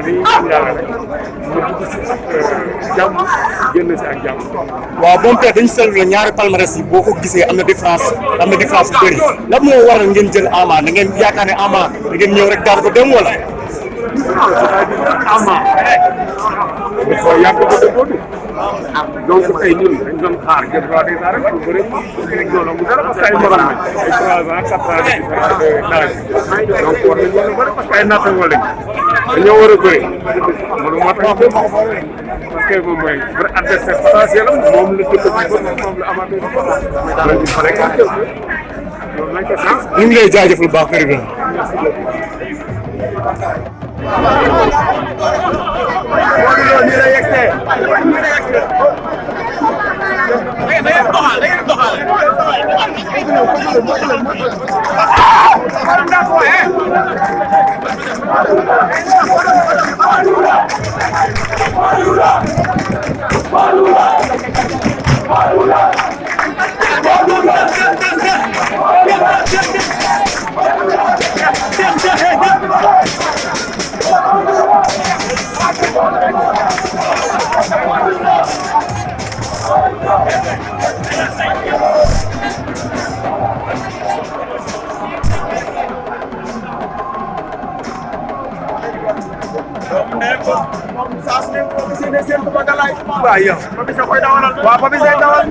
dañuy ñaan yàlla rek ñu dugg si ak jàmm génn si ak jàmm. waaw moom tey dañu seetlu ne ñaari palmarès yi boo ko gisee am na différence bu bëri lan moo waral ngeen jël Ama da ngeen yaakaar ne Ama da ngeen ñëw rek daal ko dem wala. Ama dafa yàgg ba déggoo bi donc tey ñun dañ doon xaar jël roi des arènes pour bëri rek loolu amul dara parce que ay morom lañ ay 3 ans 4 ans de nawet donc war nañu mën a bëri parce que ay nattangoo lañ dañoo war a bëri loolu moo tax parce que moom mooy vrai adversaire potentiel am moom la jëkkër bi moom la amateur bi donc il fallait que loolu lañ ko chance. ñu ngi lay jaajëfal bu baax kër gi. waaw yow. waaw Papis ay dawal.